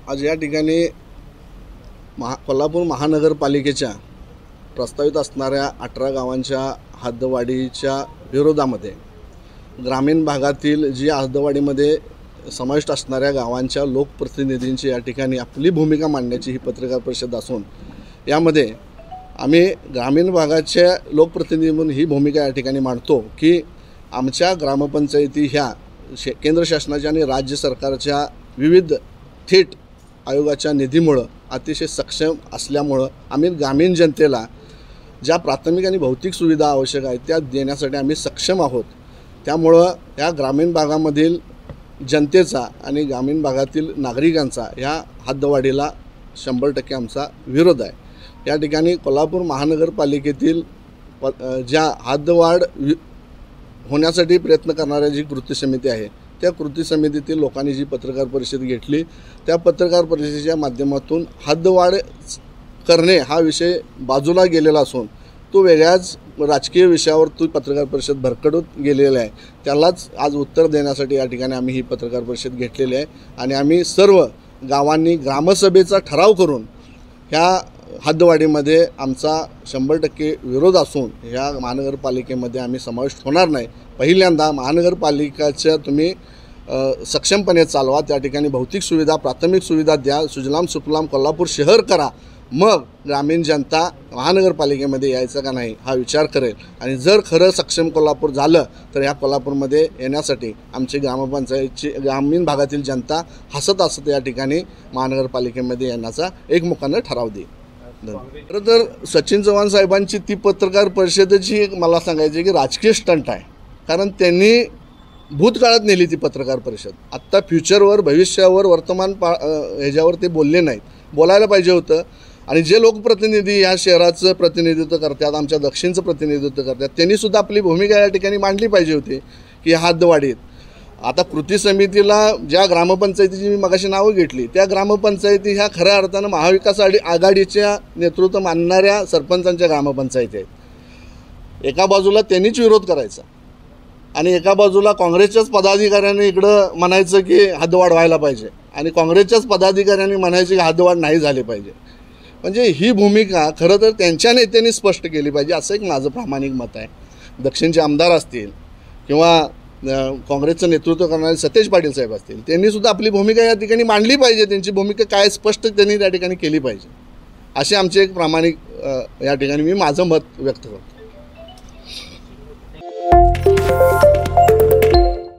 आज या ठिकाणी कोल्हापूर महानगरपालिकेच्या प्रस्तावित असणाऱ्या 18 गावांच्या हद्दवाढीच्या विरोधामध्ये ग्रामीण भागातील जी हद्दवाढीमध्ये समाविष्ट असणाऱ्या गावांच्या लोकप्रतिनिधींची या ठिकाणी आपली भूमिका मांडण्याची ही पत्रकार परिषद असून यामध्ये आम्ही ग्रामीण भागाच्या लोकप्रतिनिधी म्हणून ही भूमिका या ठिकाणी मांडतो की आमच्या ग्रामपंचायती ह्या केंद्र शासनाच्या आणि राज्य सरकारच्या विविध थेट आयोगाच्या निधीमुळे अतिशय सक्षम असल्यामुळे आम्ही ग्रामीण जनतेला ज्या प्राथमिक आणि भौतिक सुविधा आवश्यक आहेत त्या देण्यासाठी आम्ही सक्षम आहोत। त्यामुळं या ग्रामीण भागामधील जनतेचा आणि ग्रामीण भागातील नागरिकांचा ह्या हद्दवाढीला 100% आमचा विरोध आहे। या ठिकाणी कोल्हापूर महानगरपालिकेतील ज्या हद्दवाढ होण्यासाठी प्रयत्न करणाऱ्या जी कृती समिती आहे त्या कृती समितीतील लोकांनी जी पत्रकार परिषद घेतली त्या पत्रकार परिषदेच्या माध्यमातून हद्दवाढ करणे हा विषय बाजूला गेलेला असून तो वेगळ्याच राजकीय विषयावर तो पत्रकार परिषद भरकटत गेलेला आहे। त्यालाच आज उत्तर देण्यासाठी या ठिकाणी आम्ही ही पत्रकार परिषद घेतलेली आहे आणि आम्ही सर्व गावांनी ग्रामसभेचा ठराव करून ह्या हद्दवाढीमध्ये आमचा 100% विरोध असून ह्या महानगरपालिकेमध्ये आम्ही समाविष्ट होणार नाही। पहिल्यांदा महानगरपालिकाच्या तुम्ही सक्षमपणे चालवा, त्या ठिकाणी भौतिक सुविधा प्राथमिक सुविधा द्या, सुजलाम सुफलाम कोल्हापूर शहर करा, मग ग्रामीण जनता महानगरपालिकेमध्ये यायचं का नाही हा विचार करेल आणि जर खरं सक्षम कोल्हापूर झालं तर ह्या कोल्हापूरमध्ये येण्यासाठी आमची ग्रामपंचायतची ग्रामीण भागातील जनता हसत या ठिकाणी महानगरपालिकेमध्ये येण्याचा एकमुखानं ठराव देईल। खरं तर सचिन चव्हाण साहेबांची ती पत्रकार परिषदेची मला सांगायची की राजकीय स्टंट आहे, कारण त्यांनी भूतकाळात नेली ती पत्रकार परिषद। आत्ता फ्युचरवर भविष्यावर वर्तमान ह्याच्यावर ते बोलले नाहीत, बोलायला पाहिजे होतं। आणि जे लोकप्रतिनिधी या शहराचं प्रतिनिधित्व करतात, आमच्या दक्षिणचं प्रतिनिधित्व करतात, त्यांनीसुद्धा आपली भूमिका या ठिकाणी मांडली पाहिजे होती की हद्दवाढीत आता कृती समितीला ज्या ग्रामपंचायतीची मी मगाशी नावं घेतली त्या ग्रामपंचायती ह्या खऱ्या अर्थानं महाविकास आघाडीच्या नेतृत्व मानणाऱ्या सरपंचांच्या ग्रामपंचायती आहेत। एका बाजूला त्यांनीच विरोध करायचा आणि एका बाजूला काँग्रेसच्याच पदाधिकाऱ्यांनी इकडं म्हणायचं की हद्दवाढ व्हायला पाहिजे आणि काँग्रेसच्याच पदाधिकाऱ्यांनी म्हणायचं की हद्दवाढ नाही झाली पाहिजे। म्हणजे ही भूमिका खरं तर त्यांच्या नेत्यांनी स्पष्ट केली पाहिजे असं एक माझं प्रामाणिक मत आहे। दक्षिणचे आमदार असतील किंवा काँग्रेसचं नेतृत्व करणारे सतेज पाटील साहेब असतील, त्यांनीसुद्धा आपली भूमिका या ठिकाणी मांडली पाहिजे, त्यांची भूमिका काय स्पष्ट त्यांनी त्या ठिकाणी केली पाहिजे असे आमचे एक प्रामाणिक या ठिकाणी मी माझं मत व्यक्त करतो।